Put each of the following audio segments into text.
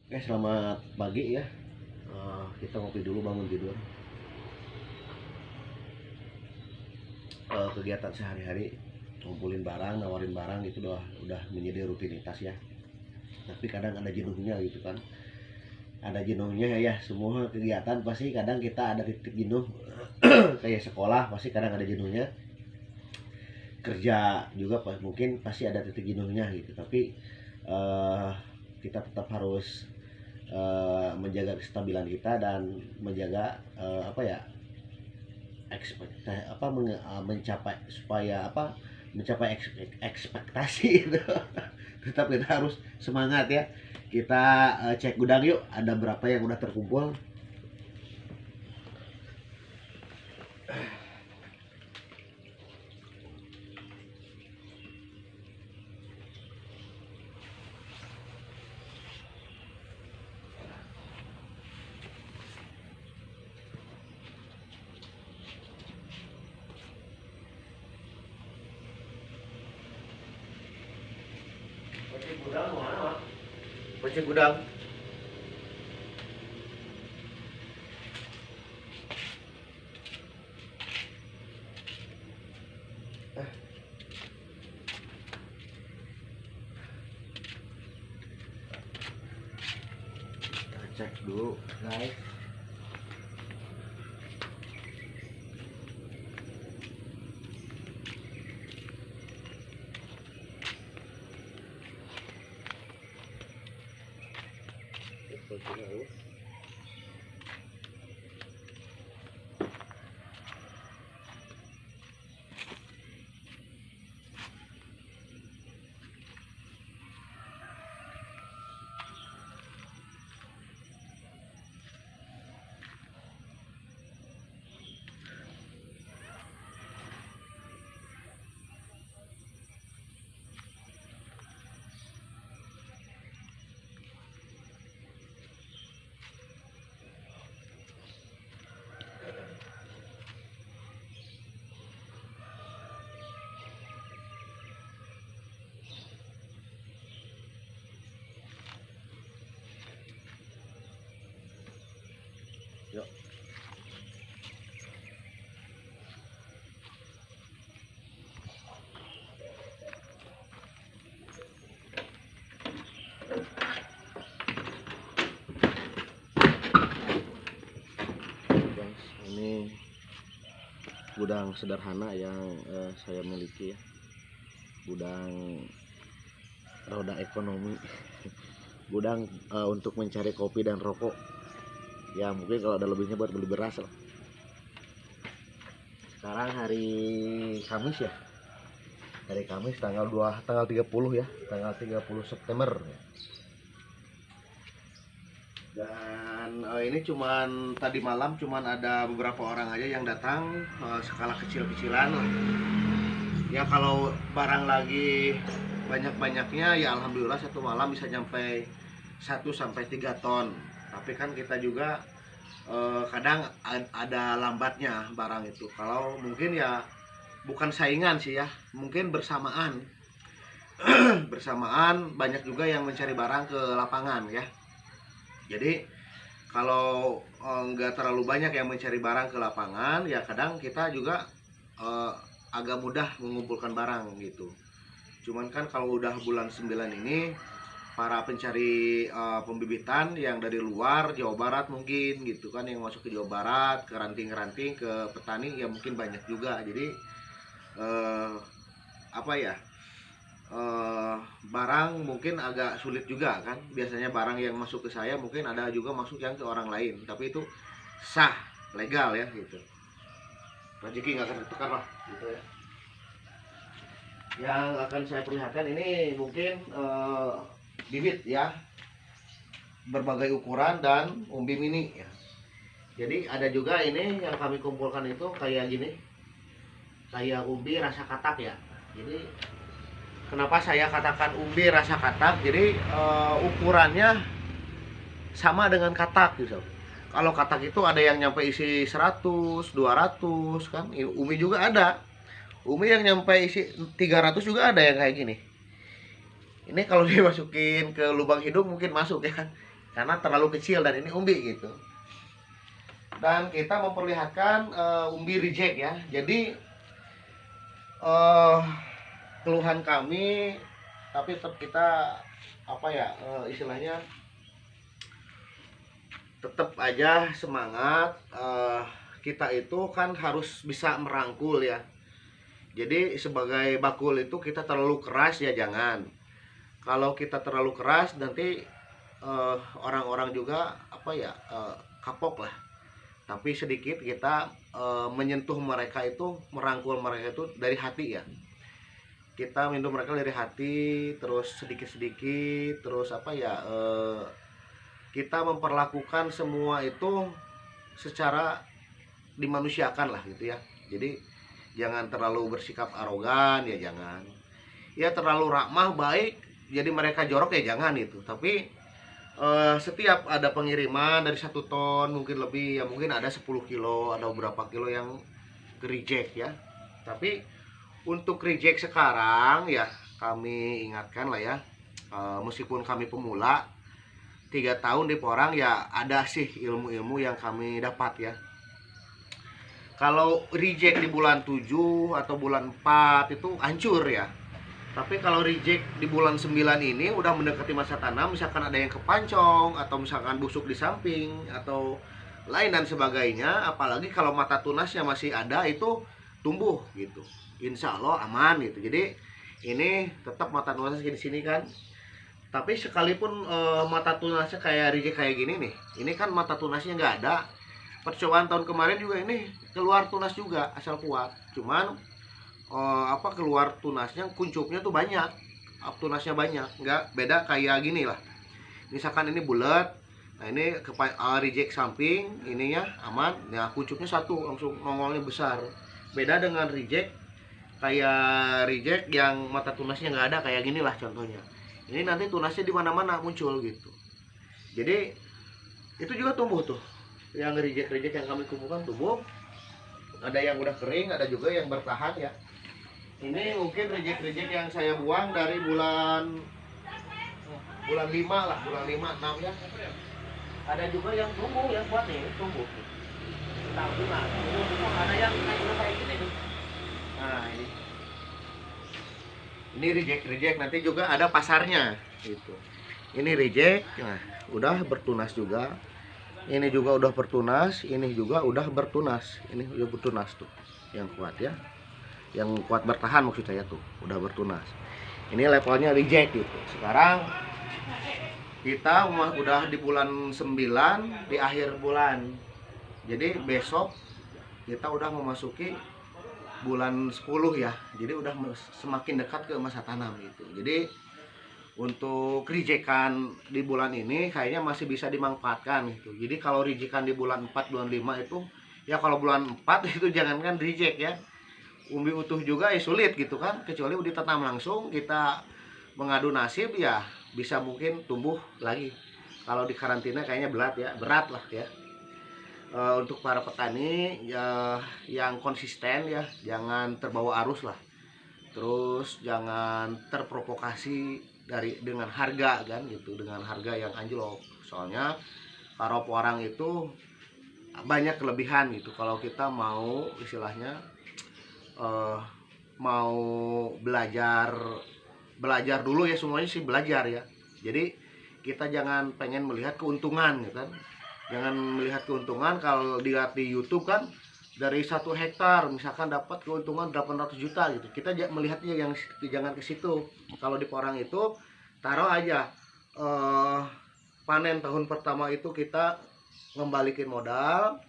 Selamat pagi ya. Kita ngopi dulu bangun tidur. Kegiatan sehari-hari ngumpulin barang, nawarin barang itu udah menjadi rutinitas ya. Tapi kadang ada jenuhnya gitu kan. Ada jenuhnya ya. Semua kegiatan pasti kadang kita ada titik jenuh. Kayak sekolah pasti kadang ada jenuhnya. Kerja juga mungkin pasti ada titik jenuhnya gitu. Tapi eh, kita tetap harus menjaga kestabilan kita dan menjaga apa ya mencapai supaya mencapai ekspektasi itu. Tetap kita harus semangat ya. Kita cek gudang yuk, ada berapa yang udah terkumpul. Cek gudang mana? Cek gudang. Kita cek dulu guys. Yuk. Guys, ini gudang sederhana yang saya miliki ya. Gudang roda ekonomi. Gudang untuk mencari kopi dan rokok. Ya mungkin kalau ada lebihnya buat beli beras lah. Sekarang hari Kamis ya. Hari Kamis tanggal 30 ya. Tanggal 30 September ya. Dan ini cuman tadi malam cuman ada beberapa orang aja yang datang, skala kecil-kecilan lah. Ya kalau barang lagi banyak-banyaknya ya alhamdulillah satu malam bisa nyampe 1 sampai 3 ton. Tapi kan kita juga kadang ada lambatnya barang itu. Kalau mungkin ya bukan saingan sih ya, mungkin bersamaan. Bersamaan banyak juga yang mencari barang ke lapangan ya. Jadi kalau nggak terlalu banyak yang mencari barang ke lapangan, ya kadang kita juga agak mudah mengumpulkan barang gitu. Cuman kan kalau udah bulan 9 ini, para pencari pembibitan yang dari luar Jawa Barat mungkin gitu kan, yang masuk ke Jawa Barat, ke ranting-ranting, ke petani ya mungkin banyak juga. Jadi apa ya? Barang mungkin agak sulit juga kan. Biasanya barang yang masuk ke saya mungkin ada juga masuk yang ke orang lain, tapi itu sah, legal ya gitu. Rezeki nggak akan tertukar lah gitu ya. Yang akan saya perlihatkan ini mungkin bibit ya, berbagai ukuran dan umbi mini ya. Jadi ada juga ini yang kami kumpulkan itu kayak gini, kayak umbi rasa katak ya. Jadi kenapa saya katakan umbi rasa katak? Jadi ukurannya sama dengan katak gitu. Kalau katak itu ada yang nyampe isi 100, 200 kan. Umi juga ada. Umi yang nyampe isi 300 juga ada yang kayak gini. Ini kalau dimasukin ke lubang hidung mungkin masuk ya. karena terlalu kecil dan ini umbi gitu. Dan kita memperlihatkan umbi reject ya. Jadi keluhan kami, tapi tetap kita apa ya, istilahnya tetap aja semangat. Kita itu kan harus bisa merangkul ya. Jadi sebagai bakul itu kita terlalu keras ya jangan. Kalau kita terlalu keras nanti orang-orang juga apa ya, kapok lah. Tapi sedikit kita menyentuh mereka itu, merangkul mereka itu dari hati ya. Kita minum mereka dari hati, terus sedikit-sedikit, terus apa ya, kita memperlakukan semua itu secara dimanusiakan lah gitu ya. Jadi jangan terlalu bersikap arogan ya jangan. Ya terlalu ramah baik jadi mereka jorok ya jangan itu. Tapi setiap ada pengiriman dari 1 ton mungkin lebih ya, mungkin ada 10 kilo, ada beberapa kilo yang reject ya. Tapi untuk reject sekarang ya kami ingatkan lah ya, meskipun kami pemula 3 tahun di Porang ya ada sih ilmu-ilmu yang kami dapat ya. Kalau reject di bulan 7 atau bulan 4 itu hancur ya. Tapi kalau reject di bulan 9 ini udah mendekati masa tanam, misalkan ada yang kepancong atau misalkan busuk di samping atau lain dan sebagainya, apalagi kalau mata tunasnya masih ada itu tumbuh gitu. Insya Allah aman gitu. Jadi ini tetap mata tunasnya di sini kan. Tapi sekalipun mata tunasnya kayak reject kayak gini nih, ini kan mata tunasnya nggak ada. Percobaan tahun kemarin juga ini keluar tunas juga asal kuat, cuman keluar tunasnya, kuncupnya tuh banyak, tunasnya banyak, nggak beda kayak gini lah. Misalkan ini bulat, nah ini reject samping, ininya aman, nah kuncupnya satu langsung nongolnya besar. Beda dengan reject kayak reject yang mata tunasnya nggak ada kayak gini lah contohnya. Ini nanti tunasnya di mana-mana muncul gitu. Jadi itu juga tumbuh tuh. Yang reject yang kami kumpulkan tumbuh, ada yang udah kering, ada juga yang bertahan ya. Ini mungkin reject yang saya buang dari bulan 5 lah, bulan 5, 6 ya. Ada juga yang tumbuh, yang kuat nih, tumbuh. Ada yang kayak gini nih. Nah ini reject nanti juga ada pasarnya gitu. Ini reject, nah udah bertunas juga. Ini juga udah bertunas, ini juga udah bertunas. Ini udah bertunas tuh, yang kuat ya, yang kuat bertahan maksud saya tuh, udah bertunas. Ini levelnya reject gitu. Sekarang kita udah di bulan 9, di akhir bulan. Jadi besok kita udah memasuki bulan 10 ya. Jadi udah semakin dekat ke masa tanam gitu. Jadi untuk rijekan di bulan ini kayaknya masih bisa dimanfaatkan gitu. Jadi kalau rijekan di bulan 4, bulan 5 itu ya, kalau bulan 4 itu jangankan reject ya, umbi utuh juga ya sulit gitu kan, kecuali ditanam langsung, kita mengadu nasib ya bisa mungkin tumbuh lagi. Kalau di karantina kayaknya berat lah ya. Untuk para petani ya yang konsisten ya, jangan terbawa arus lah. Terus jangan terprovokasi dengan harga kan gitu, dengan harga yang anjlok. Soalnya para orang itu banyak kelebihan gitu. Kalau kita mau istilahnya mau belajar dulu ya, semuanya sih belajar ya. Jadi kita jangan pengen melihat keuntungan gitu kan. Jangan melihat keuntungan. Kalau dilihat di YouTube kan dari 1 hektar misalkan dapat keuntungan 800 juta gitu. Kita melihatnya yang jangan ke situ. Kalau di Porang itu taruh aja panen tahun pertama itu kita ngembalikin modal.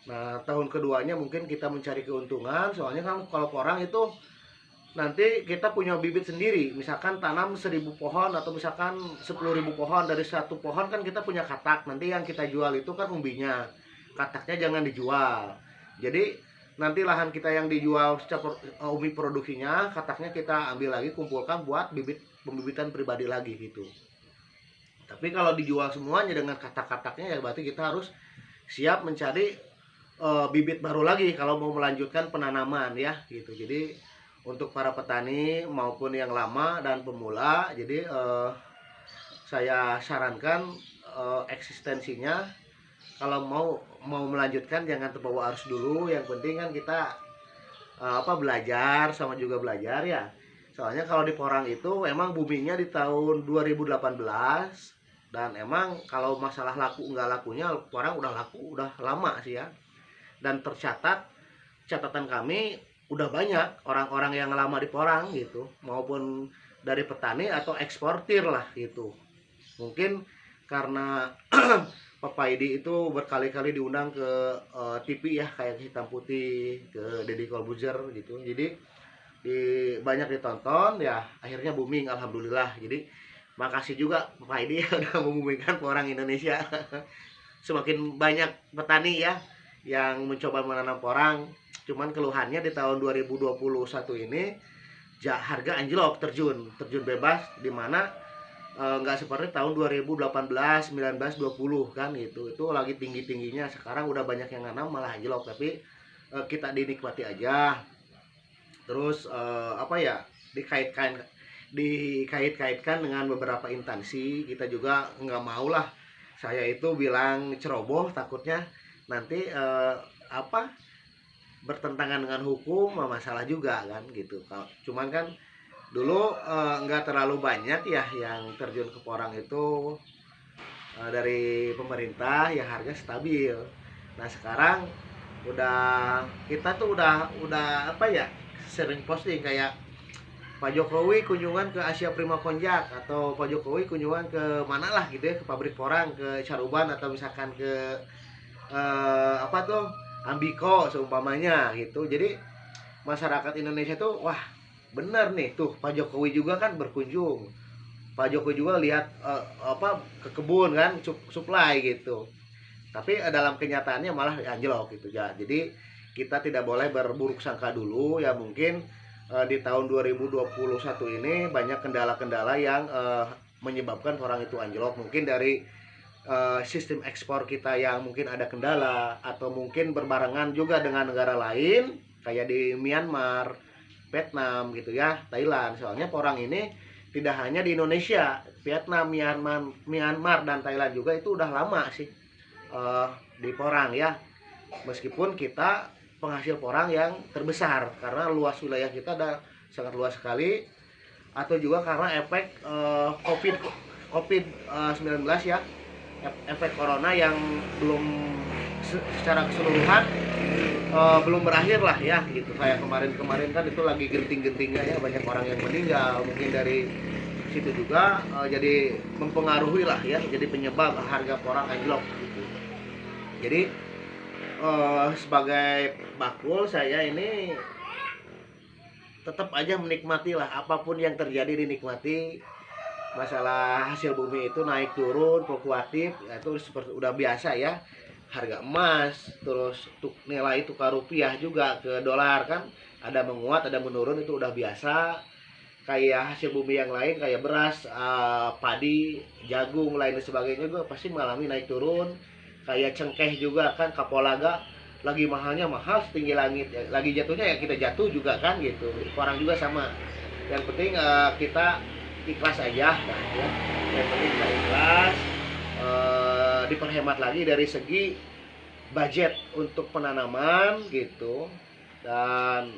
Nah, tahun keduanya mungkin kita mencari keuntungan. Soalnya kan kalau Porang itu nanti kita punya bibit sendiri. Misalkan tanam 1000 pohon atau misalkan 10.000 pohon, dari 1 pohon kan kita punya katak. Nanti yang kita jual itu kan umbinya. Kataknya jangan dijual. Jadi nanti lahan kita yang dijual secara umbi produksinya, kataknya kita ambil lagi, kumpulkan buat pembibitan pribadi lagi gitu. Tapi kalau dijual semuanya dengan katak-kataknya ya berarti kita harus siap mencari bibit baru lagi kalau mau melanjutkan penanaman ya gitu. Jadi untuk para petani maupun yang lama dan pemula, jadi saya sarankan eksistensinya. Kalau mau melanjutkan jangan terbawa arus dulu. Yang penting kan kita belajar, sama juga belajar ya. Soalnya kalau di Porang itu emang boomingnya di tahun 2018, dan emang kalau masalah laku nggak lakunya Porang udah laku udah lama sih ya. Dan catatan kami udah banyak orang-orang yang lama di Porang gitu, maupun dari petani atau eksportir lah gitu. Mungkin karena Pak Paidi itu berkali-kali diundang ke TV ya, kayak Hitam Putih, ke Deddy Corbuzier gitu. Jadi banyak ditonton ya, akhirnya booming alhamdulillah. Jadi makasih juga Pak Paidi udah membumingkan orang Indonesia. Semakin banyak petani ya yang mencoba menanam porang. Cuman keluhannya di tahun 2021 ini harga anjlok, terjun bebas, di mana nggak seperti tahun 2018, 19, 20 kan gitu. Itu lagi tinggi-tingginya. Sekarang udah banyak yang nanam malah anjlok, tapi kita dinikmati aja. Terus dikait-kaitkan dengan beberapa instansi. Kita juga nggak mau lah saya itu bilang ceroboh, takutnya nanti bertentangan dengan hukum, masalah juga kan gitu. Cuman kan dulu nggak terlalu banyak ya yang terjun ke porang itu dari pemerintah, ya harga stabil. Nah sekarang kita tuh udah sering posting kayak Pak Jokowi kunjungan ke Asia Prima Konjak, atau Pak Jokowi kunjungan ke mana lah gitu ya, ke pabrik porang, ke Caruban, atau misalkan ke Ambiko seumpamanya gitu. Jadi masyarakat Indonesia tuh wah bener nih tuh, Pak Jokowi juga kan berkunjung, Pak Jokowi juga lihat ke kebun kan, supply gitu. Tapi dalam kenyataannya malah anjlok gitu ya. Jadi kita tidak boleh berburuk sangka dulu ya. Mungkin di tahun 2021 ini banyak kendala-kendala yang menyebabkan orang itu anjlok. Mungkin dari sistem ekspor kita yang mungkin ada kendala, atau mungkin berbarengan juga dengan negara lain kayak di Myanmar, Vietnam gitu ya, Thailand. Soalnya porang ini tidak hanya di Indonesia, Vietnam, Myanmar dan Thailand juga itu udah lama sih di porang ya. Meskipun kita penghasil porang yang terbesar karena luas wilayah kita ada sangat luas sekali, atau juga karena efek COVID-19 ya, efek corona yang belum secara keseluruhan belum berakhir lah ya gitu. Kayak kemarin kan itu lagi genting-gentingnya ya, banyak orang yang meninggal. Mungkin dari situ juga jadi mempengaruhi lah ya, jadi penyebab harga porang anjlok gitu. Jadi sebagai bakul saya ini tetap aja menikmati lah, apapun yang terjadi dinikmati. Masalah hasil bumi itu naik turun fluktuatif ya, itu seperti udah biasa ya. Harga emas, terus nilai tukar rupiah juga ke dolar kan ada menguat ada menurun, itu udah biasa. Kayak hasil bumi yang lain kayak beras, padi, jagung, lain dan sebagainya juga pasti mengalami naik turun. Kayak cengkeh juga kan, kapolaga lagi mahalnya mahal setinggi langit, lagi jatuhnya ya kita jatuh juga kan gitu. Orang juga sama. Yang penting kita ikhlas aja nah, ya. Yang penting kita ikhlas, diperhemat lagi dari segi budget untuk penanaman gitu. Dan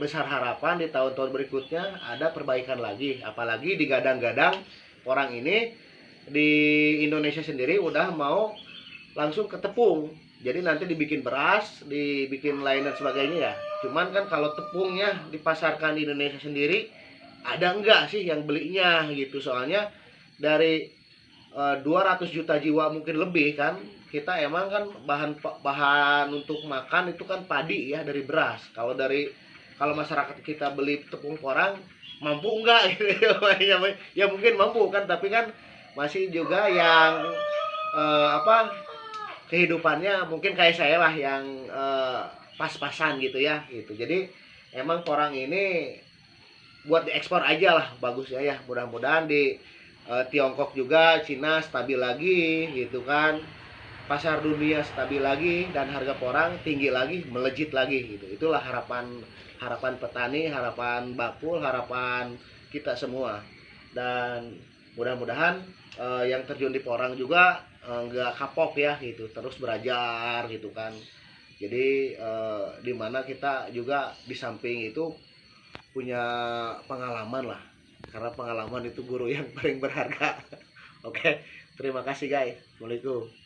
besar harapan di tahun-tahun berikutnya ada perbaikan lagi, apalagi digadang-gadang orang ini di Indonesia sendiri udah mau langsung ke tepung. Jadi nanti dibikin beras, dibikin lain dan sebagainya ya. Cuman kan kalau tepungnya dipasarkan di Indonesia sendiri, ada enggak sih yang belinya gitu. Soalnya dari 200 juta jiwa mungkin lebih kan, kita emang kan bahan untuk makan itu kan padi ya, dari beras. Kalau masyarakat kita beli tepung porang mampu enggak gitu. Ya mungkin mampu kan, tapi kan masih juga yang kehidupannya mungkin kayak saya lah yang pas-pasan gitu ya gitu. Jadi emang porang ini buat diekspor aja lah bagusnya ya. Mudah-mudahan di Tiongkok juga, Cina stabil lagi gitu kan, pasar dunia stabil lagi, dan harga porang tinggi lagi, melejit lagi gitu. Itulah harapan petani, harapan bakul, harapan kita semua. Dan mudah-mudahan yang terjun di porang juga nggak kapok ya gitu, terus belajar gitu kan. Jadi dimana kita juga di samping itu punya pengalaman lah, karena pengalaman itu guru yang paling berharga. Oke, terima kasih guys. Assalamualaikum.